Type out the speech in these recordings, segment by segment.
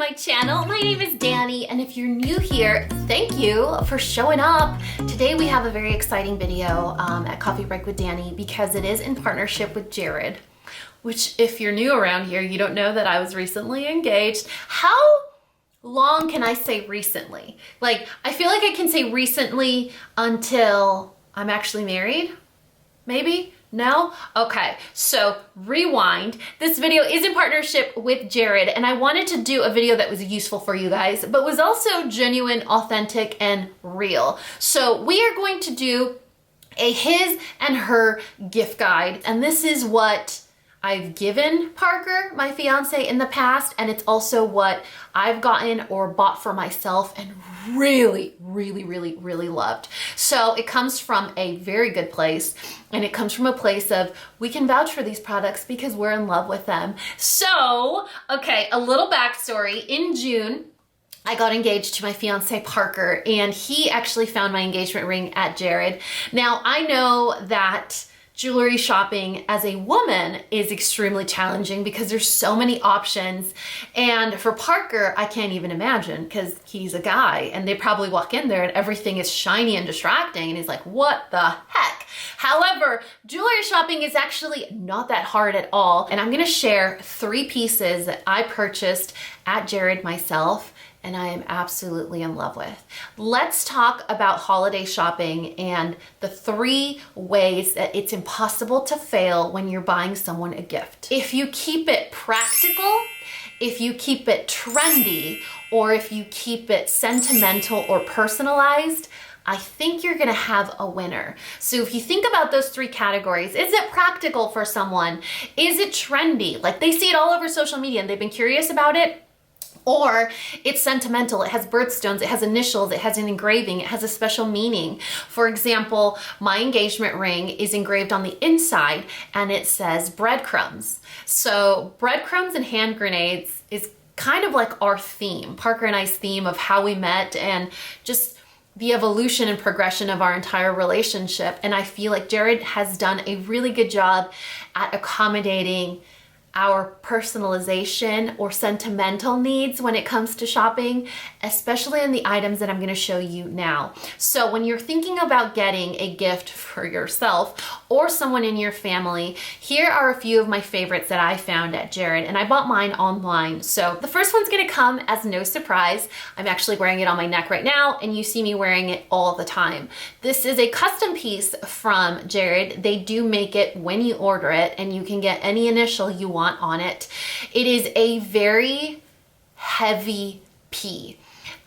my channel. My name is Dani, and if you're new here, thank you for showing up. Today we have a very exciting video at Coffee Break with Dani because it is in partnership with Jared, which if you're new around here, you don't know that I was recently engaged. How long can I say recently? Like, I feel like I can say recently until I'm actually married, maybe? No? Okay, so rewind. This video is in partnership with Jared, and I wanted to do a video that was useful for you guys, but was also genuine, authentic, and real. So we are going to do a his and her gift guide, and this is what I've given Parker, my fiance, in the past, and it's also what I've gotten or bought for myself and really loved. So it comes from a very good place, and it comes from a place of we can vouch for these products because we're in love with them. So, okay, a little backstory. In June, I got engaged to my fiance Parker, and he actually found my engagement ring at Jared. Now, I know that jewelry shopping as a woman is extremely challenging because there's so many options. And for Parker, I can't even imagine because he's a guy and they probably walk in there and everything is shiny and distracting and he's like, what the heck? However, jewelry shopping is actually not that hard at all. And I'm gonna share 3 pieces that I purchased at Jared myself and I am absolutely in love with. Let's talk about holiday shopping and the 3 ways that it's impossible to fail when you're buying someone a gift. If you keep it practical, if you keep it trendy, or if you keep it sentimental or personalized, I think you're gonna have a winner. So if you think about those 3 categories, is it practical for someone? Is it trendy? Like they see it all over social media and they've been curious about it. Or it's sentimental, it has birthstones, it has initials, it has an engraving, it has a special meaning. For example, my engagement ring is engraved on the inside and it says breadcrumbs. So breadcrumbs and hand grenades is kind of like our theme, Parker and I's theme of how we met and just the evolution and progression of our entire relationship. And I feel like Jared has done a really good job at accommodating our personalization or sentimental needs when it comes to shopping, especially in the items that I'm gonna show you now. So when you're thinking about getting a gift for yourself or someone in your family, here are a few of my favorites that I found at Jared, and I bought mine online. So the first one's gonna come as no surprise. I'm actually wearing it on my neck right now, and you see me wearing it all the time. This is a custom piece from Jared. They do make it when you order it, and you can get any initial you want on it. It is a very heavy P.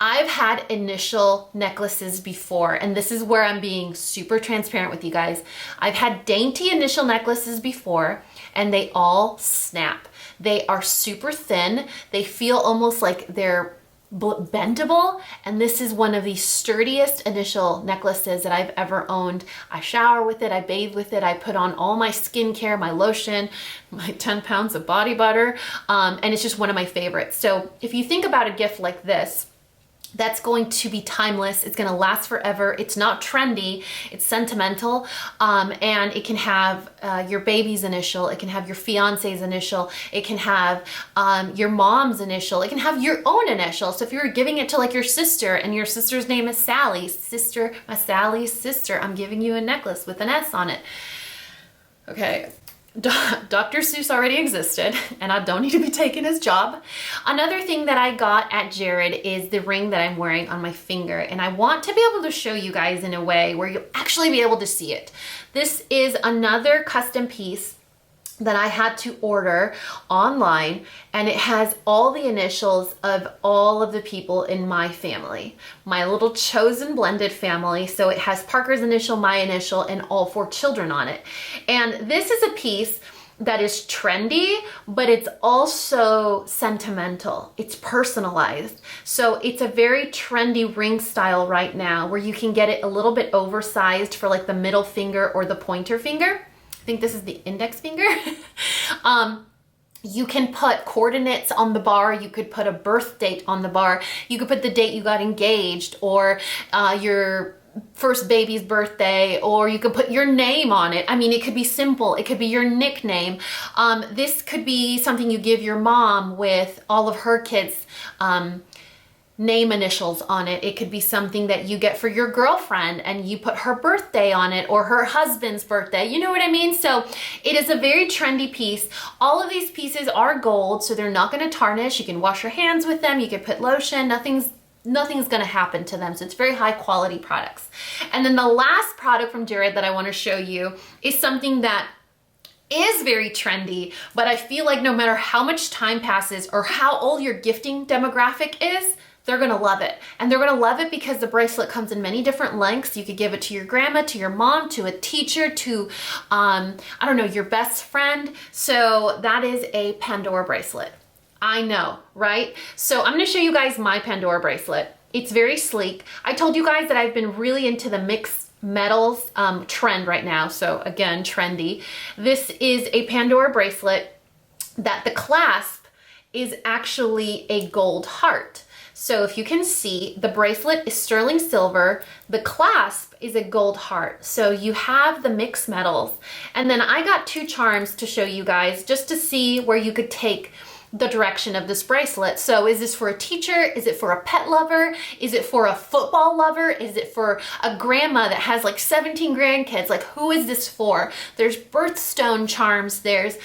I've had initial necklaces before, and this is where I'm being super transparent with you guys. I've had dainty initial necklaces before, and they all snap. They are super thin. They feel almost like they're bendable, and this is one of the sturdiest initial necklaces that I've ever owned. I shower with it, I bathe with it, I put on all my skincare, my lotion, my 10 pounds of body butter, and it's just one of my favorites. So if you think about a gift like this, that's going to be timeless. It's going to last forever. It's not trendy. It's sentimental. And it can have your baby's initial. It can have your fiance's initial. It can have your mom's initial. It can have your own initial. So if you were giving it to like your sister and your sister's name is Sally, sister, my Sally's sister, I'm giving you a necklace with an S on it. Okay. Dr. Seuss already existed, and I don't need to be taking his job. Another thing that I got at Jared is the ring that I'm wearing on my finger, and I want to be able to show you guys in a way where you'll actually be able to see it. This is another custom piece that I had to order online, and it has all the initials of all of the people in my family, my little chosen blended family. So it has Parker's initial, my initial, and all 4 children on it. And this is a piece that is trendy, but it's also sentimental. It's personalized. So it's a very trendy ring style right now where you can get it a little bit oversized for like the middle finger or the pointer finger. I think this is the index finger. You can put coordinates on the bar. You could put a birth date on the bar. You could put the date you got engaged or your first baby's birthday, or you could put your name on it. I mean, it could be simple. It could be your nickname. This could be something you give your mom with all of her kids' name initials on it. It could be something that you get for your girlfriend and you put her birthday on it, or her husband's birthday. You know what I mean? So it is a very trendy piece. All of these pieces are gold, so they're not going to tarnish. You can wash your hands with them. You can put lotion. Nothing's going to happen to them. So it's very high quality products. And then the last product from Jared that I want to show you is something that is very trendy, but I feel like no matter how much time passes or how old your gifting demographic is, they're gonna love it. And they're gonna love it because the bracelet comes in many different lengths. You could give it to your grandma, to your mom, to a teacher, to, I don't know, your best friend. So that is a Pandora bracelet. I know, right? So I'm gonna show you guys my Pandora bracelet. It's very sleek. I told you guys that I've been really into the mixed metals trend right now. So again, trendy. This is a Pandora bracelet that the clasp is actually a gold heart. So if you can see, the bracelet is sterling silver, the clasp is a gold heart. So you have the mixed metals. And then I got 2 charms to show you guys just to see where you could take the direction of this bracelet. So is this for a teacher? Is it for a pet lover? Is it for a football lover? Is it for a grandma that has like 17 grandkids? Like, who is this for? There's birthstone charms, there's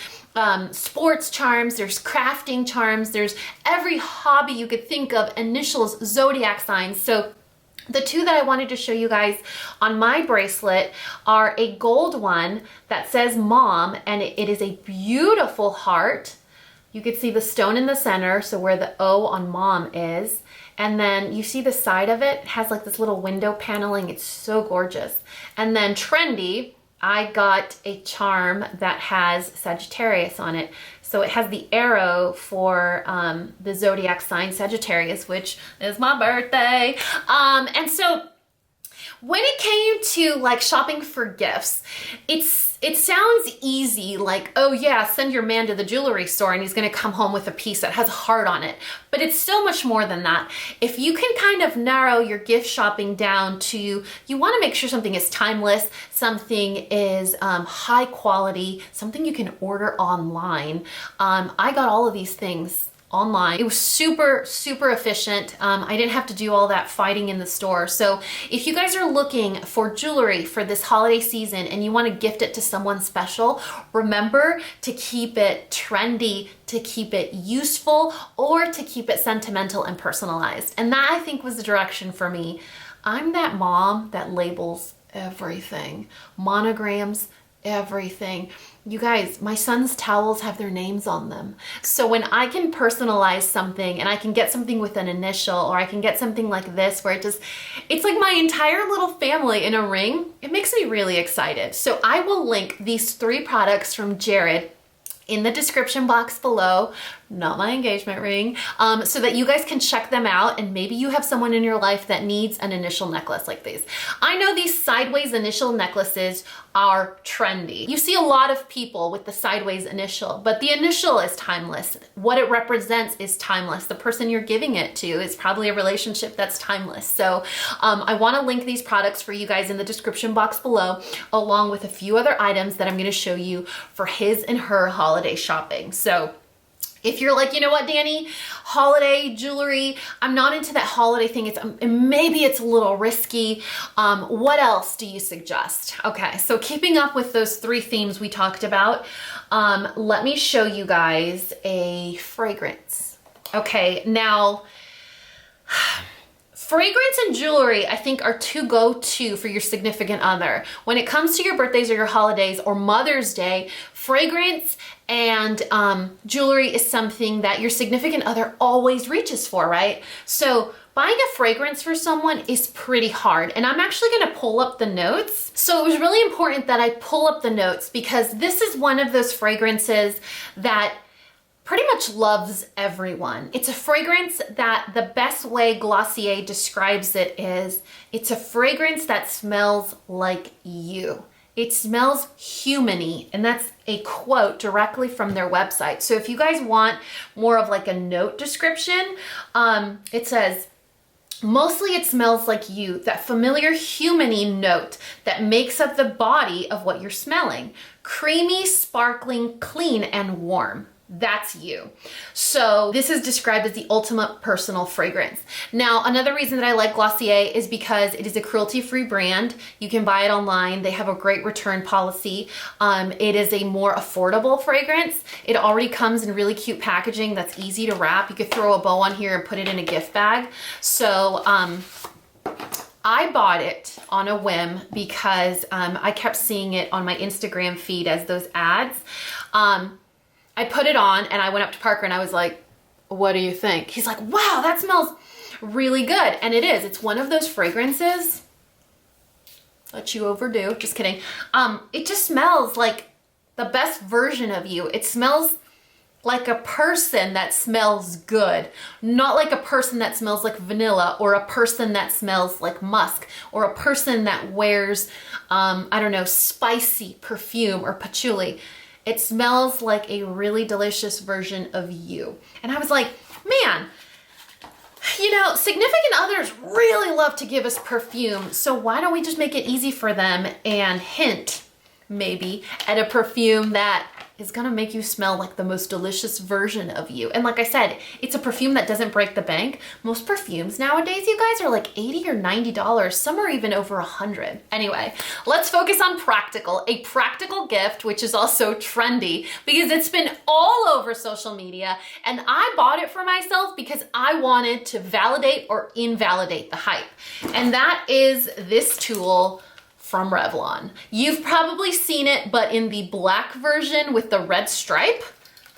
sports charms, there's crafting charms, there's every hobby you could think of, initials, zodiac signs. So the 2 that I wanted to show you guys on my bracelet are a gold one that says mom, and it is a beautiful heart. You could see the stone in the center, so where the O on mom is. And then you see the side of it has like this little window paneling. It's so gorgeous. And then trendy, I got a charm that has Sagittarius on it. So it has the arrow for the zodiac sign Sagittarius, which is my birthday. And so when it came to like shopping for gifts, it sounds easy, like, oh yeah, send your man to the jewelry store and he's gonna come home with a piece that has a heart on it. But it's so much more than that. If you can kind of narrow your gift shopping down to, you wanna make sure something is timeless, something is high quality, something you can order online. I got all of these things online. It was super, super efficient. I didn't have to do all that fighting in the store. So if you guys are looking for jewelry for this holiday season and you want to gift it to someone special, remember to keep it trendy, to keep it useful, or to keep it sentimental and personalized. And that, I think, was the direction for me. I'm that mom that labels everything, monograms, everything. You guys, my son's towels have their names on them. So when I can personalize something and I can get something with an initial, or I can get something like this where it's like my entire little family in a ring, it makes me really excited. So I will link these 3 products from Jared in the description box below, not my engagement ring, so that you guys can check them out, and maybe you have someone in your life that needs an initial necklace like these. I know these sideways initial necklaces are trendy. You see a lot of people with the sideways initial, but the initial is timeless. What it represents is timeless. The person you're giving it to is probably a relationship that's timeless. So I want to link these products for you guys in the description box below, along with a few other items that I'm going to show you for his and her holiday shopping. So if you're like, you know what, Dani, holiday jewelry, I'm not into that holiday thing. Maybe it's a little risky. What else do you suggest? Okay, so keeping up with those 3 themes we talked about, let me show you guys a fragrance. Okay, now, fragrance and jewelry, I think, are 2 go-to for your significant other. When it comes to your birthdays or your holidays or Mother's Day, fragrance and jewelry is something that your significant other always reaches for, right? So buying a fragrance for someone is pretty hard. And I'm actually gonna pull up the notes. So it was really important that I pull up the notes, because this is one of those fragrances that pretty much loves everyone. It's a fragrance that the best way Glossier describes it is, it's a fragrance that smells like you. It smells human-y, and that's a quote directly from their website. So if you guys want more of like a note description, it says, Mostly it smells like you, that familiar human-y note that makes up the body of what you're smelling. Creamy, sparkling, clean, and warm. That's you. So this is described as the ultimate personal fragrance. Now, another reason that I like Glossier is because it is a cruelty-free brand. You can buy it online. They have a great return policy. It is a more affordable fragrance. It already comes in really cute packaging that's easy to wrap. You could throw a bow on here and put it in a gift bag. So I bought it on a whim because I kept seeing it on my Instagram feed as those ads. I put it on and I went up to Parker and I was like, what do you think? He's like, wow, that smells really good. And it is. It's one of those fragrances that you overdo. Just kidding. It just smells like the best version of you. It smells like a person that smells good, not like a person that smells like vanilla or a person that smells like musk or a person that wears, I don't know, spicy perfume or patchouli. It smells like a really delicious version of you. And I was like, man, you know, significant others really love to give us perfume. So why don't we just make it easy for them and hint maybe at a perfume that is gonna make you smell like the most delicious version of you. And like I said, it's a perfume that doesn't break the bank. Most perfumes nowadays, you guys, are like $80 or $90. Some are even over $100. Anyway, let's focus on practical. A practical gift, which is also trendy because it's been all over social media. And I bought it for myself because I wanted to validate or invalidate the hype. And that is this tool from Revlon. You've probably seen it, but in the black version with the red stripe,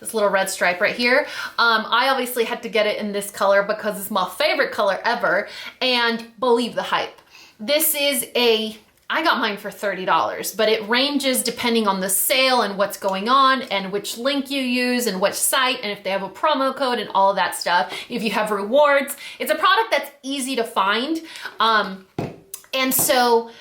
this little red stripe right here. I obviously had to get it in this color because it's my favorite color ever, and believe the hype. This is I got mine for $30, but it ranges depending on the sale and what's going on and which link you use and which site and if they have a promo code and all of that stuff. If you have rewards, it's a product that's easy to find. And so,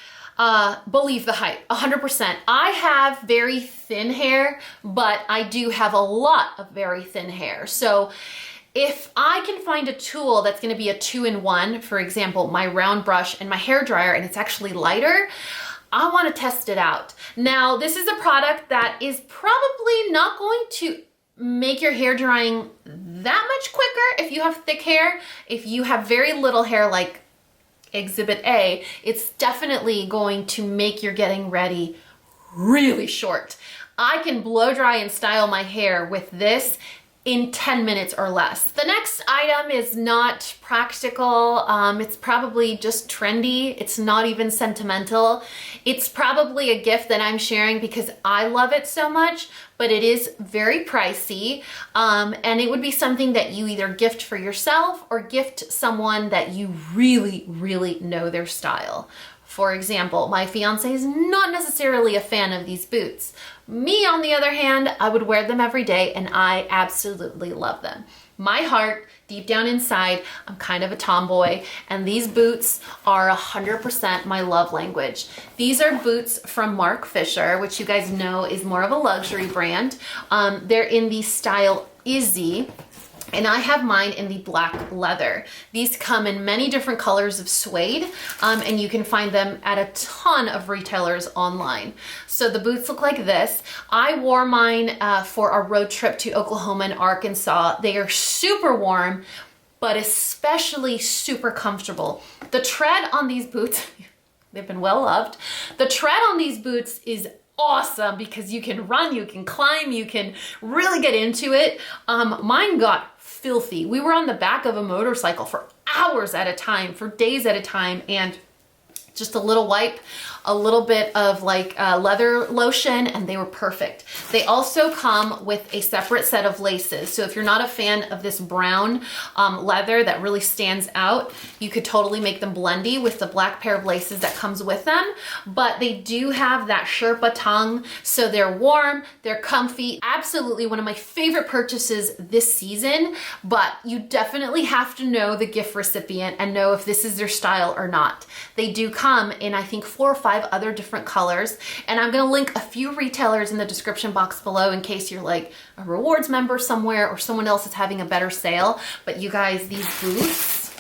believe the hype, 100%. I have very thin hair, but I do have a lot of very thin hair. So if I can find a tool that's gonna be a 2-in-1, for example, my round brush and my hair dryer, and it's actually lighter, I wanna test it out. Now, this is a product that is probably not going to make your hair drying that much quicker if you have thick hair. If you have very little hair like Exhibit A, it's definitely going to make your getting ready really short. I can blow dry and style my hair with this in 10 minutes or less. The next item is not practical. It's probably just trendy. It's not even sentimental. It's probably a gift that I'm sharing because I love it so much, but it is very pricey. And it would be something that you either gift for yourself or gift someone that you really, really know their style. For example, my fiance is not necessarily a fan of these boots. Me, on the other hand, I would wear them every day and I absolutely love them. My heart, deep down inside, I'm kind of a tomboy, and these boots are 100% my love language. These are boots from Marc Fisher, which you guys know is more of a luxury brand. They're in the style Izzie. And I have mine in the black leather. These come in many different colors of suede, and you can find them at a ton of retailers online. So the boots look like this. I wore mine for a road trip to Oklahoma and Arkansas. They are super warm, but especially super comfortable. The tread on these boots, they've been well loved. The tread on these boots is awesome because you can run, you can climb, you can really get into it. Mine got filthy. We were on the back of a motorcycle for hours at a time, for days at a time, and just a little wipe, a little bit of like leather lotion, and they were perfect. They also come with a separate set of laces. So if you're not a fan of this brown leather that really stands out, you could totally make them blendy with the black pair of laces that comes with them. But they do have that Sherpa tongue, so they're warm, they're comfy. Absolutely one of my favorite purchases this season, but you definitely have to know the gift recipient and know if this is their style or not. They do come in, I think, 4 or 5 other different colors, and I'm gonna link a few retailers in the description box below in case you're like a rewards member somewhere or someone else is having a better sale. But you guys, these boots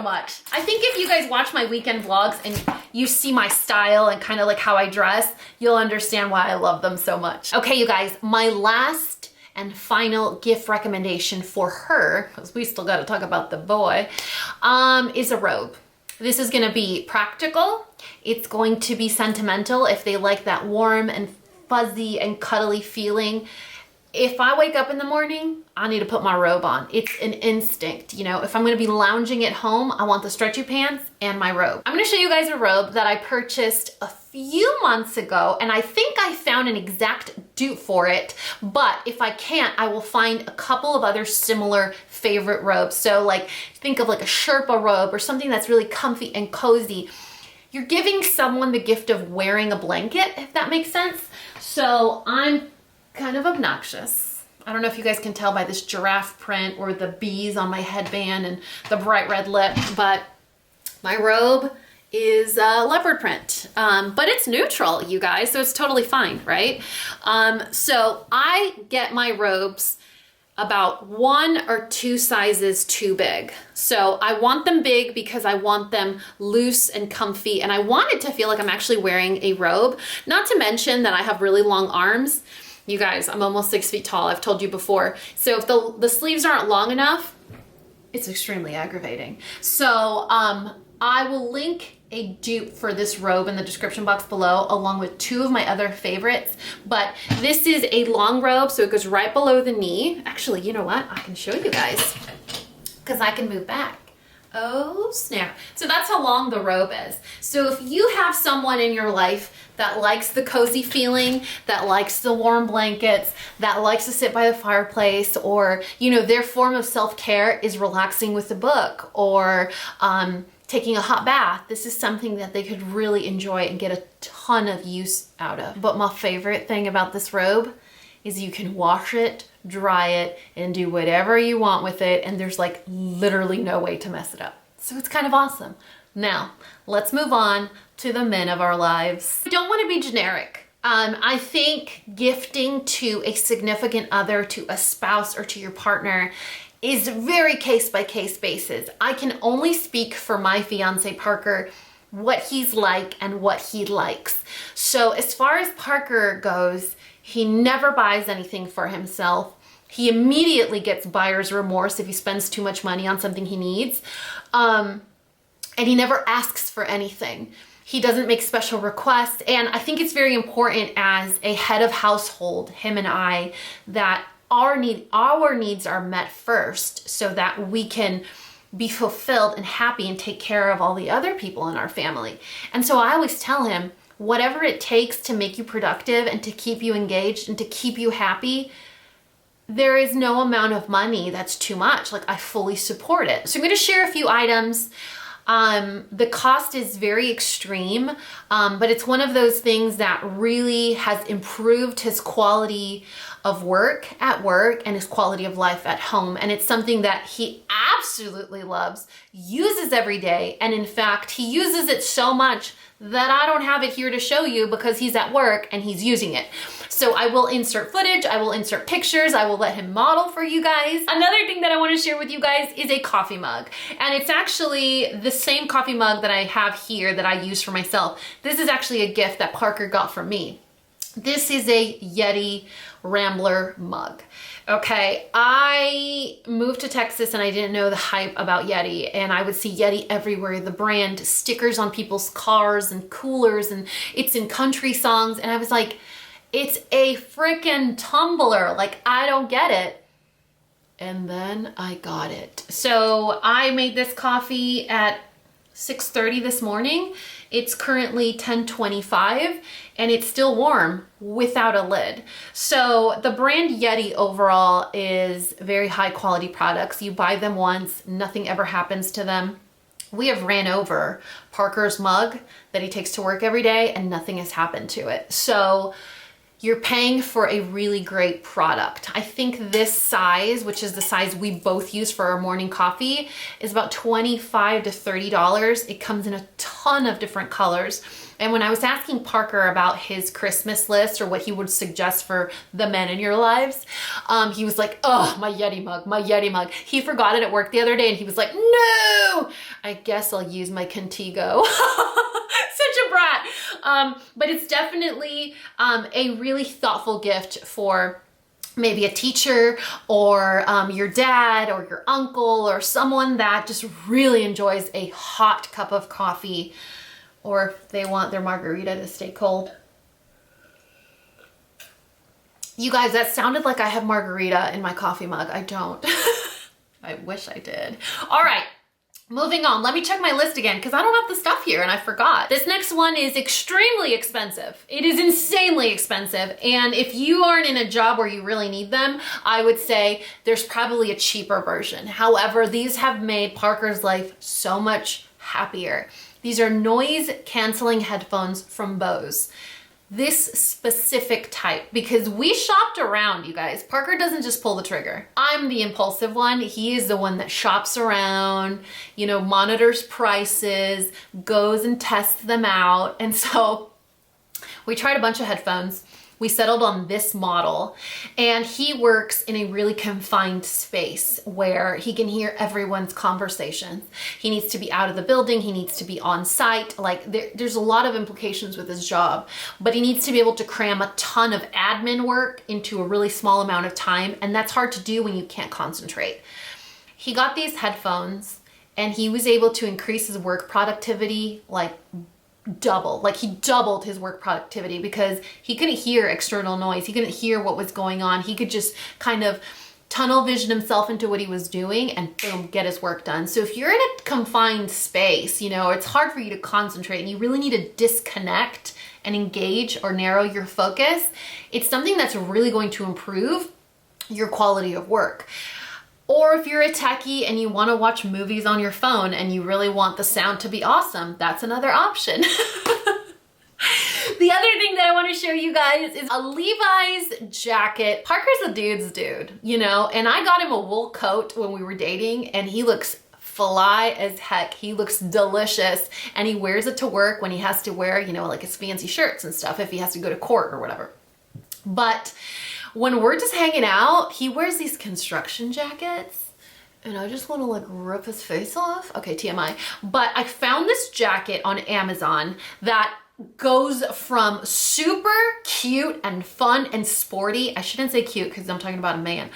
so much. I think if you guys watch my weekend vlogs and you see my style and kind of like how I dress, you'll understand why I love them so much. Okay, you guys, my last and final gift recommendation for her, because we still got to talk about the boy, is a robe. This is going to be practical. It's going to be sentimental if they like that warm and fuzzy and cuddly feeling. If I wake up in the morning, I need to put my robe on. It's an instinct, you know. If I'm gonna be lounging at home, I want the stretchy pants and my robe. I'm gonna show you guys a robe that I purchased a few months ago, and I think I found an exact dupe for it, but if I can't, I will find a couple of other similar favorite robes. So like, think of like a Sherpa robe or something that's really comfy and cozy. You're giving someone the gift of wearing a blanket, if that makes sense. So I'm kind of obnoxious. I don't know if you guys can tell by this giraffe print or the bees on my headband and the bright red lip, but my robe is leopard print, but it's neutral, you guys, so it's totally fine, right? So I get my robes about 1 or 2 sizes too big. So I want them big because I want them loose and comfy, and I want it to feel like I'm actually wearing a robe. Not to mention that I have really long arms. You guys, I'm almost 6 feet tall, I've told you before. So if the sleeves aren't long enough, it's extremely aggravating. So I will link a dupe for this robe in the description box below, along with 2 of my other favorites. But this is a long robe, so it goes right below the knee. Actually, you know what? I can show you guys, because I can move back. Oh snap. So that's how long the robe is. So if you have someone in your life that likes the cozy feeling, that likes the warm blankets, that likes to sit by the fireplace, or, you know, their form of self-care is relaxing with a book or taking a hot bath, this is something that they could really enjoy and get a ton of use out of. But my favorite thing about this robe is you can wash it, dry it, and do whatever you want with it, and there's like literally no way to mess it up. So it's kind of awesome. Now, let's move on to the men of our lives. I don't want to be generic. I think gifting to a significant other, to a spouse, or to your partner is very case-by-case basis. I can only speak for my fiance Parker, what he's like and what he likes. So as far as Parker goes, he never buys anything for himself. He immediately gets buyer's remorse if he spends too much money on something he needs. And he never asks for anything. He doesn't make special requests. And I think it's very important as a head of household, him and I, that our needs are met first so that we can be fulfilled and happy and take care of all the other people in our family. And so I always tell him, whatever it takes to make you productive and to keep you engaged and to keep you happy, there is no amount of money that's too much. Like, I fully support it. So I'm going to share a few items. The cost is very extreme, but it's one of those things that really has improved his quality of work at work and his quality of life at home. And it's something that he absolutely loves, uses every day. And in fact, he uses it so much that I don't have it here to show you because he's at work and he's using it. So I will insert footage, I will insert pictures, I will let him model for you guys. Another thing that I want to share with you guys is a coffee mug. And it's actually the same coffee mug that I have here that I use for myself. This is actually a gift that Parker got from me. This is a YETI Rambler mug. Okay, I moved to Texas and I didn't know the hype about YETI, and I would see YETI everywhere, the brand, stickers on people's cars and coolers, and it's in country songs, and I was like, it's a freaking tumbler, like I don't get it. And then I got it. So I made this coffee at 6:30 this morning. It's currently 10:25 and it's still warm without a lid. So the brand YETI overall is very high quality products. You buy them once, nothing ever happens to them. We have ran over Parker's mug that he takes to work every day and nothing has happened to it. So you're paying for a really great product. I think this size, which is the size we both use for our morning coffee, is about $25 to $30. It comes in a ton of different colors. And when I was asking Parker about his Christmas list or what he would suggest for the men in your lives, he was like, oh, my YETI mug, my YETI mug. He forgot it at work the other day and he was like, no, I guess I'll use my Contigo. Such a brat. But it's definitely a really thoughtful gift for maybe a teacher or your dad or your uncle or someone that just really enjoys a hot cup of coffee, or if they want their margarita to stay cold. You guys, that sounded like I have margarita in my coffee mug. I don't. I wish I did. All right. Moving on, let me check my list again because I don't have the stuff here and I forgot. This next one is extremely expensive. It is insanely expensive. And if you aren't in a job where you really need them, I would say there's probably a cheaper version. However, these have made Parker's life so much happier. These are noise canceling headphones from Bose. This specific type, because we shopped around, you guys. Parker doesn't just pull the trigger. I'm the impulsive one. He is the one that shops around, you know, monitors prices, goes and tests them out. And so we tried a bunch of headphones. We settled on this model, and he works in a really confined space where he can hear everyone's conversations. He needs to be out of the building. He needs to be on site. Like there's a lot of implications with his job, but he needs to be able to cram a ton of admin work into a really small amount of time. And that's hard to do when you can't concentrate. He got these headphones and he was able to increase his work productivity like double. Like he doubled his work productivity because he couldn't hear external noise. He couldn't hear what was going on. He could just kind of tunnel vision himself into what he was doing and boom, get his work done. So if you're in a confined space, you know, it's hard for you to concentrate and you really need to disconnect and engage or narrow your focus. It's something that's really going to improve your quality of work. Or if you're a techie and you want to watch movies on your phone and you really want the sound to be awesome, that's another option. The other thing that I want to show you guys is a Levi's jacket. Parker's a dude's dude, you know, and I got him a wool coat when we were dating and he looks fly as heck. He looks delicious and he wears it to work when he has to wear, you know, like his fancy shirts and stuff if he has to go to court or whatever. But when we're just hanging out, he wears these construction jackets and I just want to like rip his face off. Okay, TMI. But I found this jacket on Amazon that goes from super cute and fun and sporty. I shouldn't say cute because I'm talking about a man.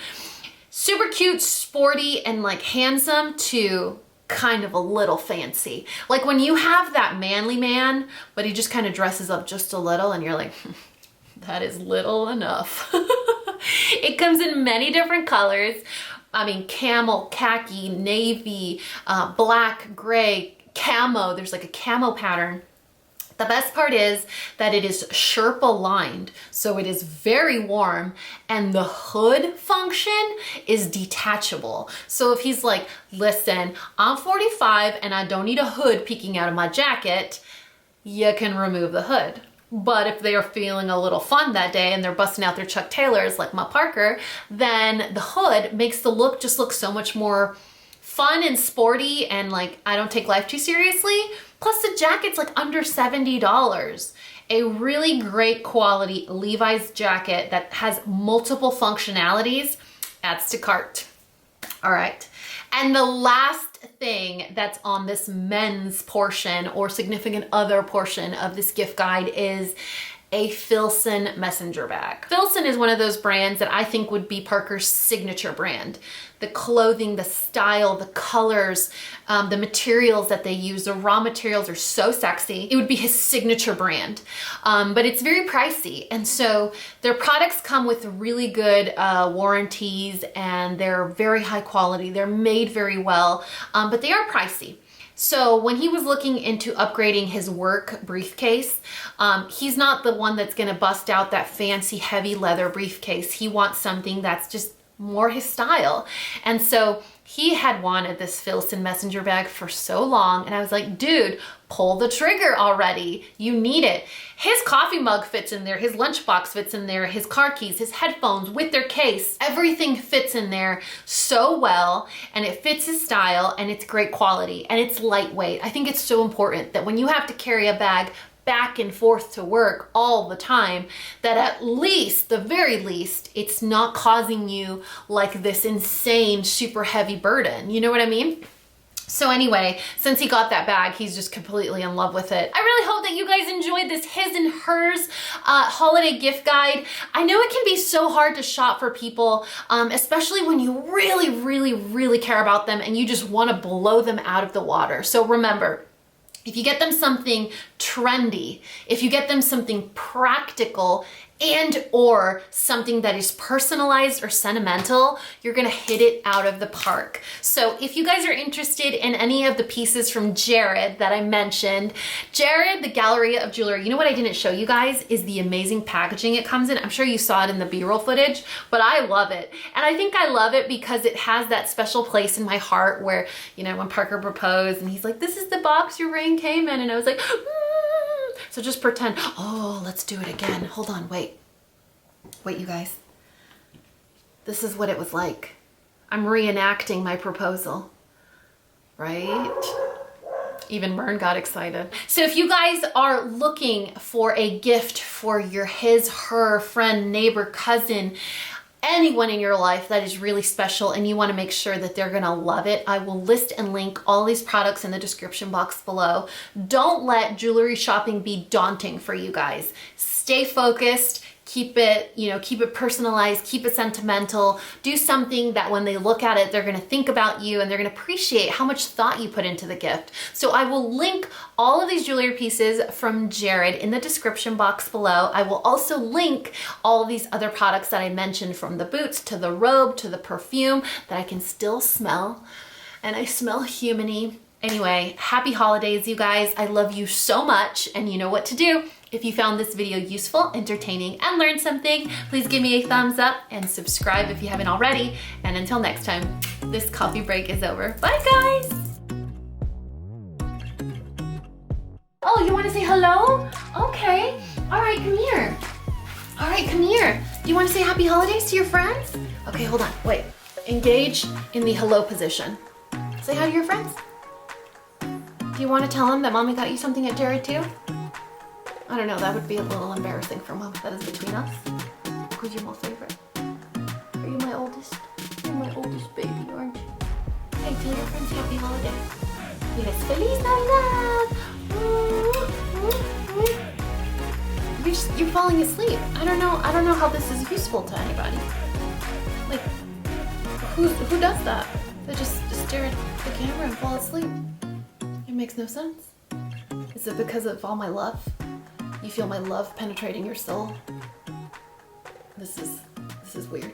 Super cute, sporty, and like handsome to kind of a little fancy. Like when you have that manly man, but he just kind of dresses up just a little and you're like, that is little enough. It comes in many different colors. I mean, camel, khaki, navy, black, gray, camo. There's like a camo pattern. The best part is that it is Sherpa lined, so it is very warm, and the hood function is detachable. So if he's like, listen, I'm 45 and I don't need a hood peeking out of my jacket, you can remove the hood. But if they are feeling a little fun that day and they're busting out their Chuck Taylors like my Parker, then the hood makes the look just look so much more fun and sporty and like I don't take life too seriously. Plus the jacket's like under $70. A really great quality Levi's jacket that has multiple functionalities adds to cart. All right. And the last thing that's on this men's portion or significant other portion of this gift guide is a Filson messenger bag. Filson is one of those brands that I think would be Parker's signature brand. The clothing, the style, the colors, the materials that they use, the raw materials are so sexy. It would be his signature brand, but it's very pricey. And so their products come with really good warranties and they're very high quality. They're made very well, but they are pricey. So when he was looking into upgrading his work briefcase, he's not the one that's gonna bust out that fancy heavy leather briefcase. He wants something that's just more his style. And so he had wanted this Filson messenger bag for so long. And I was like, dude, pull the trigger already. You need it. His coffee mug fits in there. His lunchbox fits in there. His car keys, his headphones with their case, everything fits in there so well. And it fits his style and it's great quality and it's lightweight. I think it's so important that when you have to carry a bag back and forth to work all the time, that at least, the very least, it's not causing you like this insane, super heavy burden. You know what I mean? So anyway, since he got that bag, he's just completely in love with it. I really hope that you guys enjoyed this his and hers holiday gift guide. I know it can be so hard to shop for people, especially when you really, really, really care about them and you just want to blow them out of the water. So remember, if you get them something trendy, if you get them something practical, and or something that is personalized or sentimental, you're gonna hit it out of the park. So if you guys are interested in any of the pieces from Jared that I mentioned, Jared, the Gallery of Jewelry, you know what I didn't show you guys is the amazing packaging it comes in. I'm sure you saw it in the B-roll footage, but I love it. And I think I love it because it has that special place in my heart where, you know, when Parker proposed and he's like, this is the box your ring came in. And I was like, so just pretend, oh, let's do it again. Hold on, wait, you guys. This is what it was like. I'm reenacting my proposal, right? Even Mern got excited. So if you guys are looking for a gift for your his, her, friend, neighbor, cousin, anyone in your life that is really special and you want to make sure that they're gonna love it, I will list and link all these products in the description box below. Don't let jewelry shopping be daunting for you guys. Stay focused, keep it, you know, keep it personalized, keep it sentimental, do something that when they look at it, they're gonna think about you and they're gonna appreciate how much thought you put into the gift. So I will link all of these jewelry pieces from Jared in the description box below. I will also link all of these other products that I mentioned, from the boots to the robe to the perfume that I can still smell, and I smell humany. Anyway, happy holidays, you guys. I love you so much, and you know what to do. If you found this video useful, entertaining, and learned something, please give me a thumbs up and subscribe if you haven't already. And until next time, this coffee break is over. Bye, guys. Oh, you want to say hello? Okay. All right, come here. All right, come here. Do you want to say happy holidays to your friends? Okay, hold on. Wait. Engage in the hello position. Say hi to your friends. Do you want to tell them that Mommy got you something at Jared too? I don't know, that would be a little embarrassing for Mom. That is between us. Who's your most favorite? Are you my oldest? You're my oldest baby, aren't you? Hey, tell your friends happy holidays. Yes, Feliz Navidad! You're falling asleep. I don't know how this is useful to anybody. Like, who does that? They just stare at the camera and fall asleep. It makes no sense. Is it because of all my love? You feel my love penetrating your soul? This is weird.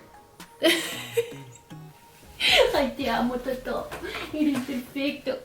Ay, te amo, Tato. Eres perfecto.